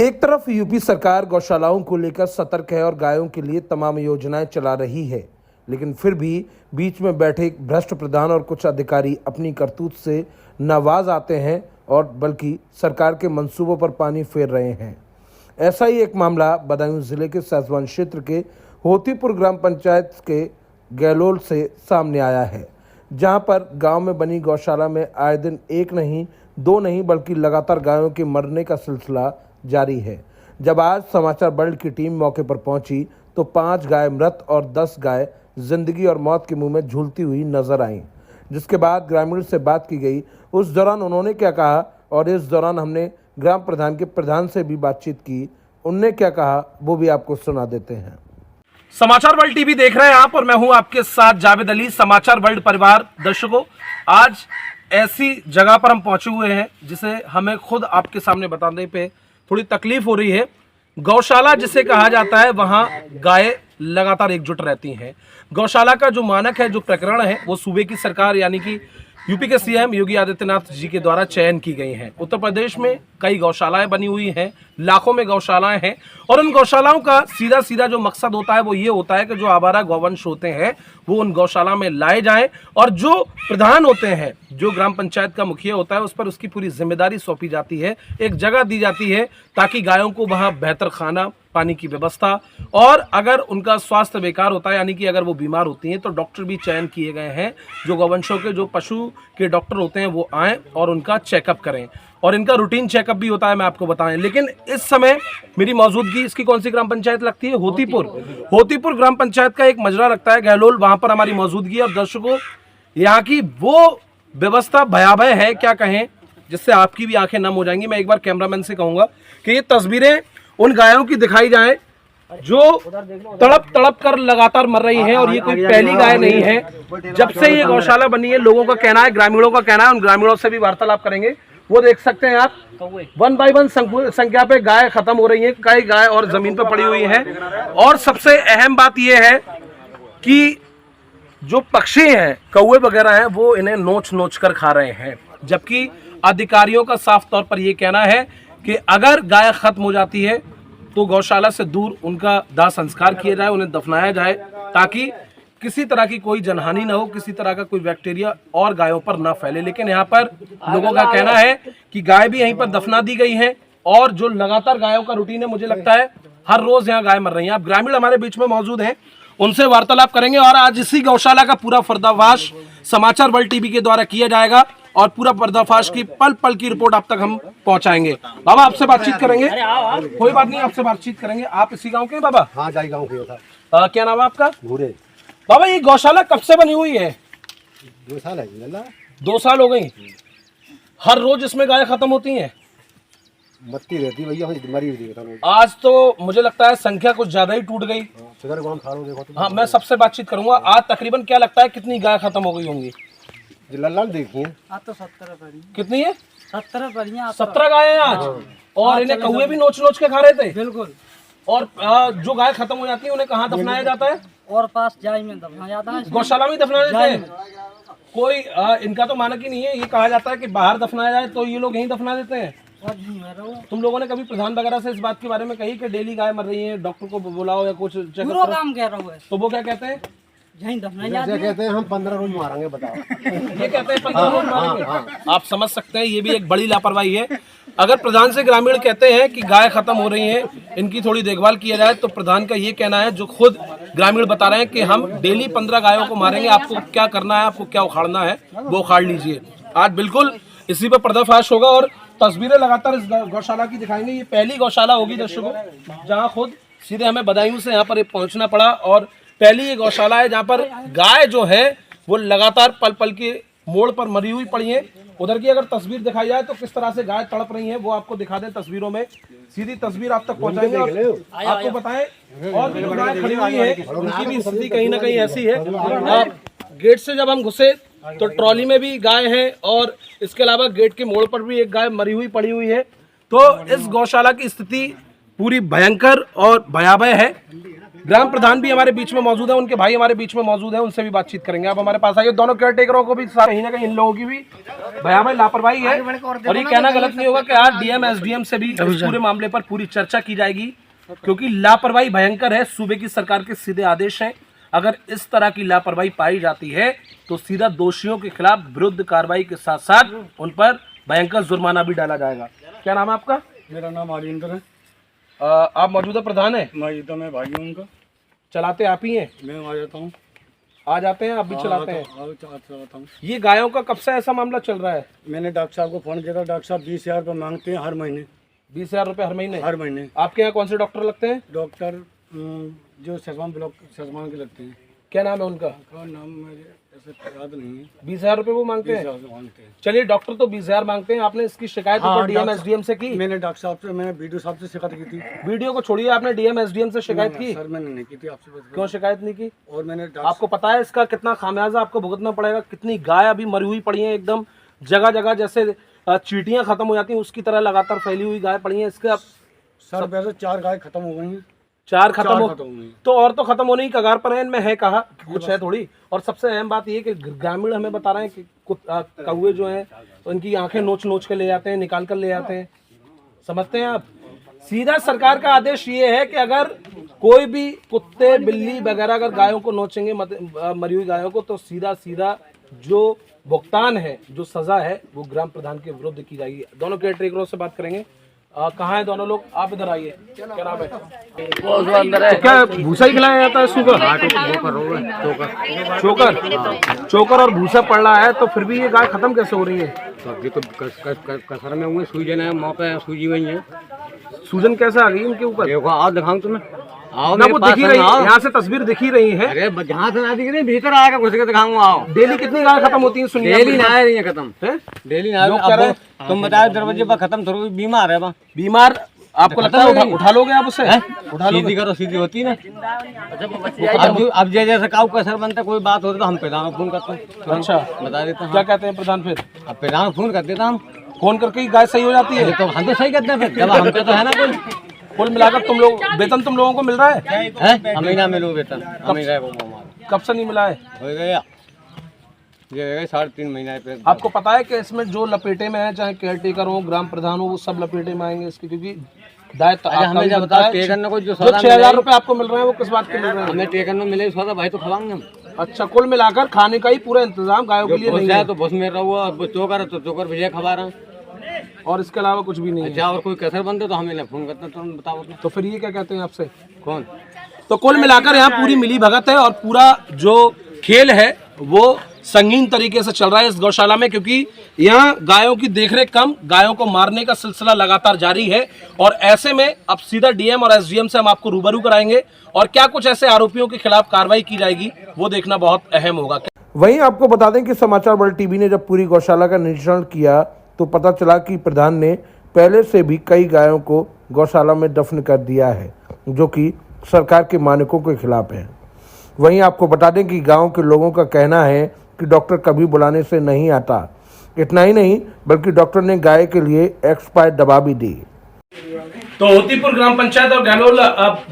एक तरफ यूपी सरकार गौशालाओं को लेकर सतर्क है और गायों के लिए तमाम योजनाएं चला रही है, लेकिन फिर भी बीच में बैठे एक भ्रष्ट प्रधान और कुछ अधिकारी अपनी करतूत से नावाज आते हैं और बल्कि सरकार के मंसूबों पर पानी फेर रहे हैं। ऐसा ही एक मामला बदायूं जिले के सहसवान क्षेत्र के होतीपुर ग्राम पंचायत के गैलोल से सामने आया है, जहां पर गांव में बनी गौशाला में आए दिन एक नहीं दो नहीं बल्कि लगातार गायों के मरने का सिलसिला जारी है। जब आज समाचार बल्ड की टीम मौके पर पहुंची तो 5 गाय मृत और 10 गाय जिंदगी और मौत के मुंह में झूलती हुई नजर आईं। जिसके बाद ग्रामीण से बात की गई। उस दौरान उन्होंने क्या कहा और इस दौरान हमने ग्राम प्रधान के प्रधान से भी बातचीत की। उनने क्या कहा वो भी आपको सुना देते हैं। समाचार वर्ल्ड टीवी देख रहे हैं आप और मैं हूं आपके साथ जावेद अली। समाचार वर्ल्ड परिवार दर्शकों, आज ऐसी जगह पर हम पहुंचे हुए हैं जिसे हमें खुद आपके सामने बताने पे थोड़ी तकलीफ हो रही है। गौशाला जिसे कहा जाता है, वहां गाय लगातार एकजुट रहती हैं। गौशाला का जो मानक है, जो प्रकरण है, वो सूबे की सरकार यानी कि यूपी के सीएम योगी आदित्यनाथ जी के द्वारा चयन की गई हैं। उत्तर प्रदेश में कई गौशालाएं बनी हुई हैं, लाखों में गौशालाएं हैं और उन गौशालाओं का सीधा जो मकसद होता है वो ये होता है कि जो आवारा गौवंश होते हैं वो उन गौशाला में लाए जाएं और जो प्रधान होते हैं, जो ग्राम पंचायत का मुखिया होता है, उस पर उसकी पूरी जिम्मेदारी सौंपी जाती है। एक जगह दी जाती है ताकि गायों को वहाँ बेहतर खाना पानी की व्यवस्था, और अगर उनका स्वास्थ्य बेकार होता है यानी कि अगर वो बीमार होती हैं तो डॉक्टर भी चयन किए गए हैं, जो गौवंशों के जो पशु के डॉक्टर होते हैं वो आएँ और उनका चेकअप करें और इनका रूटीन चेकअप भी होता है, मैं आपको बताएं। लेकिन इस समय मेरी मौजूदगी, इसकी कौन सी ग्राम पंचायत लगती है? होतीपुर ग्राम पंचायत का एक मजरा लगता है गहलोल, वहां पर हमारी मौजूदगी है। और दर्शकों, यहाँ की वो व्यवस्था भयावह है, क्या कहें, जिससे आपकी भी आंखें नम हो जाएंगी। मैं एक बार कैमरामैन से कहूंगा कि ये तस्वीरें उन गायों की दिखाई जाए जो तड़प कर लगातार मर रही हैं और ये कोई पहली गाय नहीं है। जब से ये गौशाला बनी है, लोगों का कहना है, ग्रामीणों का कहना है, उन ग्रामीणों से भी वार्तालाप करेंगे। वो देख सकते हैं आप, 1 बाय 1 संख्या पे गाय खत्म हो रही हैं, कई गाय और जमीन पर पड़ी हुई हैं। और सबसे अहम बात यह है कि जो पक्षी हैं, कौवे वगैरह हैं, वो इन्हें नोच कर खा रहे हैं। जबकि अधिकारियों का साफ तौर पर यह कहना है कि अगर गाय खत्म हो जाती है तो गौशाला से दूर उनका दाह संस्कार किया जाए, उन्हें दफनाया जाए, ताकि किसी तरह की कोई जनहानि ना हो, किसी तरह का कोई बैक्टीरिया और गायों पर ना फैले। लेकिन यहाँ पर लोगों का कहना है कि गाय भी यहीं पर दफना दी गई है और जो लगातार गायों का रूटीन है, मुझे लगता है हर रोज यहाँ गाय मर रही है। आप ग्रामीण हमारे बीच में मौजूद हैं, उनसे वार्तालाप करेंगे और आज इसी गौशाला का पूरा पर्दाफाश समाचार वर्ल्ड टीवी के द्वारा किया जाएगा और पूरा पर्दाफाश की पल पल की रिपोर्ट आप तक हम पहुंचाएंगे। बाबा, आपसे बातचीत करेंगे, कोई बात नहीं, आपसे बातचीत करेंगे। आप इसी गांव के हैं बाबा? हाँ, जाई गांव के। क्या नाम है आपका? भूरे। बाबा, ये गौशाला कब से बनी हुई है? 2 साल है। 2 साल हो गई। हर रोज इसमें गाय खत्म होती हैं? मत्ती रहती भैया, मरी हुई। आज तो मुझे लगता है संख्या कुछ ज्यादा ही टूट गई। हाँ, मैं सबसे बातचीत करूंगा। आज तकरीबन क्या लगता है कितनी गाय खत्म हो गई होंगी? लाल देखिए, आज तो 17 पड़ी। कितनी है? 17 गाय आज। और इन्हें कौवे भी नोच के खा रहे थे? बिल्कुल। और जो गाय खत्म हो जाती है उन्हें कहाँ दफनाया जाता है? और पास जाई में दफनाया जाता है, गौशाला में दफना देते हैं। कोई इनका तो मानक ही नहीं है, ये कहा जाता है कि बाहर दफनाया जाए, तो ये लोग यहीं दफना देते हैं। तुम लोगों ने कभी प्रधान वगैरह से इस बात के बारे में कही कि डेली गाय मर रही है, डॉक्टर को बुलाओ या कुछ चेकअप काम कह रहा है, तो वो क्या कहते हैं? कहते हैं हम 15 रोज मारेंगे, बताओ। ये कहते हैं 15 रोज मारेंगे। आप समझ सकते हैं, ये भी एक बड़ी लापरवाही है। अगर प्रधान से ग्रामीण कहते हैं कि गाय खत्म हो रही है, इनकी थोड़ी देखभाल किया जाए, तो प्रधान का ये कहना है, जो खुद ग्रामीण बता रहे हैं कि हम डेली 15 गायों को मारेंगे, आपको क्या करना है, आपको क्या उखाड़ना है वो उखाड़ लीजिए। आज बिल्कुल इसी पर पर्दाफाश होगा और तस्वीरें लगातार इस गौशाला की दिखाएंगे। ये पहली गौशाला होगी दर्शकों जहाँ खुद सीधे हमें बदायूं से यहाँ पर पहुँचना पड़ा और पहली ये गौशाला है जहाँ पर गाय जो है वो लगातार पल पल के मोड़ पर मरी हुई पड़ी है। उधर की अगर तस्वीर दिखाई जाए तो किस तरह से गाय तड़प रही है वो आपको दिखा दें तस्वीरों में, सीधी तस्वीर आप तक पहुंचाएंगे और आपको बताएं। और भी जो गाय खड़ी हुई है उनकी भी स्थिति कहीं ना कहीं ऐसी है। गेट से जब हम घुसे तो ट्रॉली में भी गाय है और इसके अलावा गेट के मोड़ पर भी एक गाय मरी हुई पड़ी हुई है। तो इस गौशाला की स्थिति पूरी भयंकर और भयावह है। ग्राम प्रधान भी हमारे बीच में मौजूद है, उनके भाई हमारे बीच में मौजूद है, उनसे भी बातचीत करेंगे। आप हमारे पास आइए। दोनों केयर टेकरों को भी कहीं ना कहीं इन लोगों की भी भयावह लापरवाही है, और ये कहना गलत नहीं होगा कि आज डीएम एसडीएम से भी इस पूरे मामले पर पूरी चर्चा की जाएगी, क्योंकि लापरवाही भयंकर है। सूबे की सरकार के सीधे आदेश हैं, अगर इस तरह की लापरवाही पाई जाती है तो सीधा दोषियों के खिलाफ विरुद्ध कार्रवाई के साथ साथ उन पर भयंकर जुर्माना भी डाला जाएगा। क्या नाम है आपका? मेरा नाम आर्यंतर है। आप मौजूदा प्रधान है? मौजूदा मैं भाई हूँ उनका। चलाते आप ही हैं? मैं आ जाता हूँ। आ जाते हैं, आप भी चलाते हैं? चलाता हूँ। ये गायों का कब से ऐसा मामला चल रहा है? मैंने डॉक्टर साहब को फोन किया था। डॉक्टर साहब 20,000 रुपये मांगते हैं हर महीने। 20,000 रुपये हर महीने? हर महीने। आपके यहाँ कौन से डॉक्टर लगते हैं? डॉक्टर जो ससमान ब्लॉक ससमान के लगते हैं। क्या नाम है उनका? नाम मुझे ऐसे याद नहीं है। 20,000 रुपये वो मांगते हैं? मांगते हैं। चलिए, डॉक्टर तो 20,000 मांगते हैं, आपने इसकी शिकायत डीएम एसडीएम से की? मैंने डॉक्टर साहब से, मैंने बीडीओ साहब से शिकायत की थी। वीडियो को छोड़िए, आपने डीएम एसडीएम से शिकायत की? सर मैंने नहीं की थी। आपसे क्यों शिकायत नहीं की? और मैंने आपको पता है इसका कितना खामियाजा आपको भुगतना पड़ेगा? कितनी गाय अभी मरी हुई पड़ी है, एकदम जगह जगह जैसे चींटियां खत्म हो जाती हैं उसकी तरह लगातार फैली हुई गाय पड़ी है। इसके सर वैसे 4 गाय खत्म हो गई हैं। 4 खत्म हो गई तो और तो खत्म होने की कगार पर है, इनमें है कहा कुछ है थोड़ी। और सबसे अहम बात ये कि ग्रामीण हमें बता रहे हैं कि कौवे जो हैं तो इनकी आंखें नोच नोच के ले जाते हैं, निकाल कर ले जाते हैं। समझते हैं आप? सीधा सरकार का आदेश ये है कि अगर कोई भी कुत्ते बिल्ली वगैरह अगर गायों को नोचेंगे, मरी हुई गायों को, तो सीधा सीधा जो भुगतान है, जो सजा है, वो ग्राम प्रधान के विरुद्ध की जाएगी। दोनों केयर टेकरों से बात करेंगे। कहाँ है दोनों लोग? आप इधर आइए। क्या नाम है? तो क्या भूसा ही खिलाया जाता है? चोकर चोकर और भूसा पड़ रहा है, तो फिर भी ये गाय खत्म कैसे हो रही है? सब्जी तो कसर में हुए, सूजन है, मुँह पे सूजी हुई है। सूजन कैसे आ गई इनके ऊपर? देखो, आओ दिखाऊं तुम्हें। आओ ना, मेरे वो पास दिखी है, रही है, आओ। यहाँ से तस्वीर दिखी रही है। अरे जहाँ से ना दिख रही, भीतर आएगा घुस के दिखाऊंगा। आओ। डेली कितनी गाय खत्म होती है? सुनिए, डेली ना आ रही है खत्म हैं? डेली ना। लोग कह रहे हैं तुम बताओ दरवाजे पर खत्म, थोड़ी बीमार है वहाँ। बीमार आपको लगता है? उठा लोगे आप उसे? उठा लो, सीधी करो, सीधी होती ना। अब जैसे काऊ का असर बनता, कोई बात होती तो हम प्रधान को फोन करते हैं। अच्छा, बता देते हैं। क्या कहते हैं प्रधान? फिर अब प्रधान को फोन कर देता हम, फोन करके ही गाय सही हो जाती है? तो हम तो सही करते हैं। फिर जब हम पे तो है ना कोई। कुल मिलाकर तुम लोग वेतन तुम लोगों को मिल रहा है? हमें ना मिलो वेतन, हमें कब से नहीं मिला है? हो गया, ये 3.5 महीना पे। आपको पता है कि इसमें जो लपेटे में है, चाहे केयर टेकर हो, ग्राम प्रधान हो, वो सब लपेटे में आएंगे इसके, क्योंकि दायित्व हमें जब बता टेकन में कोई जो 6,000 रुपए आपको मिल रहे हैं, वो किस बात के मिल रहे हैं? हमें टेकन में मिले सौदा भाई तो खवाएंगे हम। अच्छा, कुल मिलाकर खाने का ही पूरा इंतजाम गायों के लिए नहीं है? तो बस में रहुआ चोकर तो चोकर भैया खवा रहा हूँ, और इसके अलावा कुछ भी नहीं है? अच्छा, और कोई कसर बनते तो हमें फोन करते तो बताओ। तो फिर ये क्या कहते हैं आपसे? कौन? तो कुल मिलाकर यहाँ पूरी मिली भगत है, और पूरा जो खेल है वो संगीन तरीके से चल रहा है इस गौशाला में, क्योंकि यहाँ गायों की देखरेख कम, गायों को मारने का सिलसिला लगातार जारी है। और ऐसे में अब सीधा डीएम और एसडीएम से हम आपको रूबरू कराएंगे, और क्या कुछ ऐसे आरोपियों के खिलाफ कार्रवाई की जाएगी वो देखना बहुत अहम होगा। वहीं आपको बता दें कि समाचार वर्ल्ड टीवी ने जब पूरी गौशाला का निरीक्षण किया तो पता चला कि प्रधान ने पहले से भी कई गायों को गौशाला में दफन कर दिया है, जो कि सरकार के मानकों के खिलाफ है। वहीं आपको बता दें कि गांव के लोगों का कहना है कि डॉक्टर कभी बुलाने से नहीं आता। इतना ही नहीं, बल्कि डॉक्टर ने गाय के लिए एक्सपायर दवा भी दी। तो होतीपुर ग्राम पंचायत और गहलोल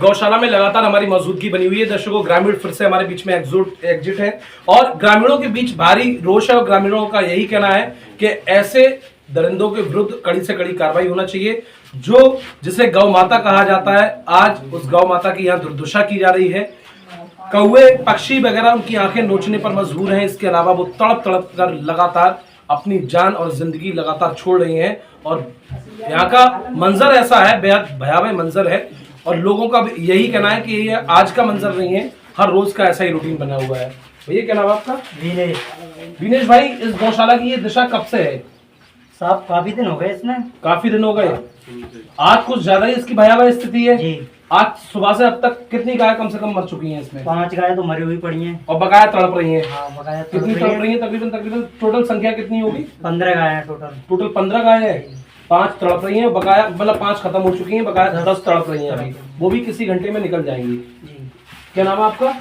गौशाला में लगातार हमारी मौजूदगी बनी हुई है। दर्शकों, ग्रामीण फिर से हमारे बीच में एग्जिट है, और ग्रामीणों के बीच भारी रोष है, और ग्रामीणों का यही कहना है कि ऐसे दरिंदों के विरुद्ध कड़ी से कड़ी कार्रवाई होना चाहिए। जो जिसे गौ माता कहा जाता है, आज उस गौ माता की यहाँ दुर्दशा की जा रही है। कौवे पक्षी वगैरह उनकी आंखें नोचने पर मजबूर हैं। इसके अलावा वो तड़प तड़प कर लगातार अपनी जान और जिंदगी लगातार छोड़ रही हैं, और यहाँ का मंजर ऐसा है, बेहद भयावह मंजर है। और लोगों का भी यही कहना है कि ये आज का मंजर नहीं है, हर रोज का ऐसा ही रूटीन बना हुआ है। भैया क्या नाम है आपका? विनेश भाई, इस गौशाला की ये दिशा कब से है? साहब काफी दिन हो गए इसमें। काफी दिन हो गए। आज कुछ ज्यादा ही इसकी भयावह स्थिति है जी। आज सुबह से अब तक कितनी गाय कम से कम मर चुकी हैं इसमें? 5 गाय तो मरी हुई पड़ी हैं, और बकाया तड़प रही हैं। हाँ, बकाया कितनी तड़प रही हैं? तकरीबन टोटल संख्या कितनी होगी? 15 गाय हैं टोटल 15 गाय है। 5 तड़प रही हैं, बकाया मतलब 5 खत्म हो चुकी हैं, बकाया 10 तड़प रही हैं अभी, वो भी किसी घंटे में निकल जाएंगी। जी। क्या नाम है आपका?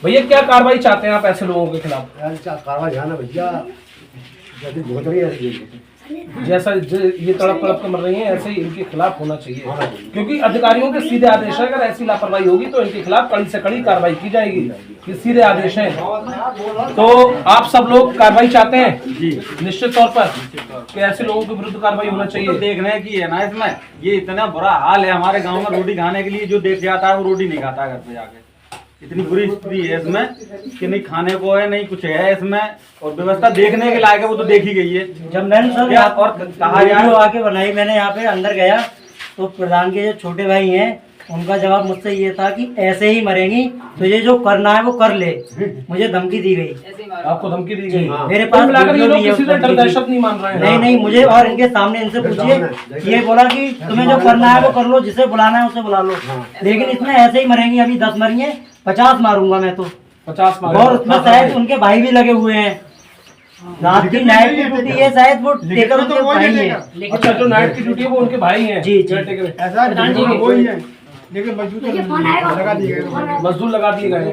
भैया, क्या कार्रवाई चाहते हैं आप ऐसे लोगों के खिलाफ? कार्रवाई है ना भैया, जल्दी बहुत रही है। जैसा ये तड़प तड़प कर मर रही हैं, ऐसे ही इनके खिलाफ होना चाहिए, क्योंकि अधिकारियों के सीधे आदेश है। अगर ऐसी लापरवाही होगी तो इनके खिलाफ कड़ी से कड़ी कार्रवाई की जाएगी, ये सीधे आदेश हैं। तो आप सब लोग कार्रवाई चाहते हैं जी, निश्चित तौर पर कि ऐसे लोगों के विरुद्ध कार्रवाई होना चाहिए। तो देखने की है ना, इसमें ये इतना बुरा हाल है हमारे गांव में, रोटी खाने के लिए जो देख जाता है वो रोटी नहीं खाता घर पे जाके। इतनी बुरी स्थिति है इसमें कि नहीं खाने को है, नहीं कुछ है इसमें, और व्यवस्था देखने के लायक है वो तो देखी गई है। जब मैंने सर क्या और कहा वीडियो आके बनाई, मैंने यहाँ पे अंदर गया तो प्रधान के जो छोटे भाई हैं उनका जवाब मुझसे ये था कि ऐसे ही मरेंगी, तो ये जो करना है वो कर ले। मुझे धमकी दी गई। आपको धमकी दी गई? मेरे पास मिलाकर ये वीडियो लोग भी है किसी उस से धमकी डर की। दहशत नहीं मान रहे हैं। नहीं मुझे, और इनके सामने इनसे पूछिए, ये बोला कि तुम्हें जो करना है वो कर लो, जिसे बुलाना है उसे बुला लो। लेकिन इसमें ऐसे ही मरेंगी, अभी 10 मरी है, 50 मारूंगा मैं तो। 50 मारे। और उसमें शायद उनके भाई भी लगे हुए हैं, रात की नाइट की ड्यूटी है, शायद वो टेकर उनके भाई है। अच्छा, जो नाइट की ड्यूटी है वो उनके भाई हैं? जी। ऐसा वही है, लेकिन मजदूर लगा दिए गए। मजदूर लगा दिए गए।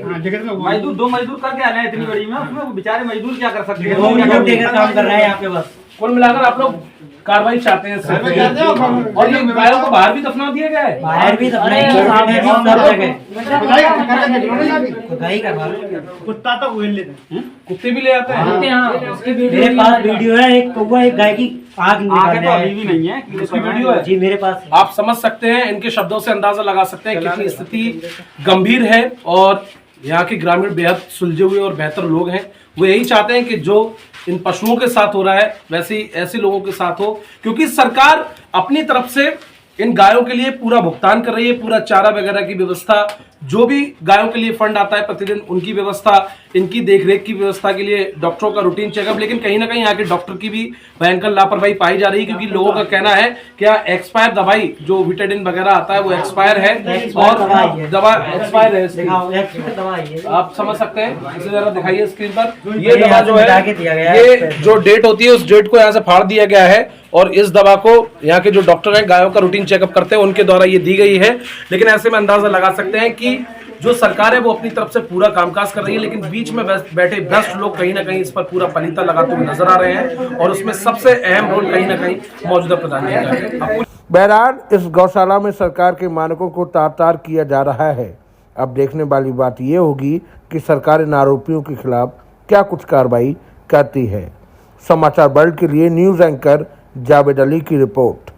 मजदूर 2 मजदूर करके आना है इतनी बड़ी में, उसमें वो बेचारे मजदूर क्या कर सकते हैं? वो वीडियो टेकर काम कर रहे हैं यहाँ पे बस। कुल मिलाकर आप लोग कार्रवाई चाहते हैं सिर्फ। और ये गायों को बाहर भी दफना दिया गया है? बाहर भी दफनाएंगे, सामने भी, सब जगह खुदाई करवा लो। कुत्ता तो वो लेते कुत्ते भी ले आते हैं? मेरे पास वीडियो है, एक कौवा एक गाय की आग आगे निकालने तो अभी है। भी नहीं है, उसकी वीडियो है? जी मेरे पास है। आप समझ सकते हैं, इनके शब्दों से अंदाजा लगा सकते हैं कितनी स्थिति गंभीर है। और यहाँ के ग्रामीण बेहद सुलझे हुए और बेहतर लोग हैं। वो यही चाहते हैं कि जो इन पशुओं के साथ हो रहा है वैसे ही ऐसे लोगों के साथ हो, क्योंकि सरकार अपनी तरफ से इन गायों के लिए पूरा भुगतान कर रही है, पूरा चारा वगैरह की व्यवस्था, जो भी गायों के लिए फंड आता है प्रतिदिन उनकी व्यवस्था, इनकी देखरेख की व्यवस्था के लिए डॉक्टरों का रूटीन चेकअप। लेकिन कहीं ना कहीं यहाँ के डॉक्टर की भी भयंकर लापरवाही पाई जा रही है, क्योंकि लोगों का कहना है क्या एक्सपायर दवाई जो विटाडिन वगैरह आता है वो एक्सपायर है, और दवा एक्सपायर है इसकी। दिखाओ, एक दवा है। आप समझ सकते हैं, इसे जरा दिखाइए स्क्रीन पर। ये ये दवा यहाँ जो से है, मिटा के दिया गया है। ये जो डेट होती है उस डेट को यहाँ से फाड़ दिया गया है, और इस दवा को यहाँ के जो डॉक्टर हैं गायों का रूटीन चेकअप करते हैं उनके द्वारा ये दी गई है। लेकिन ऐसे में अंदाजा लगा सकते हैं कि जो सरकार है वो अपनी तरफ से पूरा कामकाज कर रही है, लेकिन बीच में बैठे भ्रष्ट लोग कहीं ना कहीं इस पर पूरा पलीता लगाते हुए नजर आ रहे हैं, और उसमें सबसे अहम रोल कहीं ना कहीं मौजूदा प्रधान का है। बहरहाल इस गौशाला में सरकार के मानकों को तार-तार किया जा रहा है। अब देखने वाली बात यह होगी कि सरकार इन आरोपियों के खिलाफ क्या कुछ कार्रवाई करती है। समाचार वर्ल्ड के लिए न्यूज़ एंकर जावेद अली की रिपोर्ट।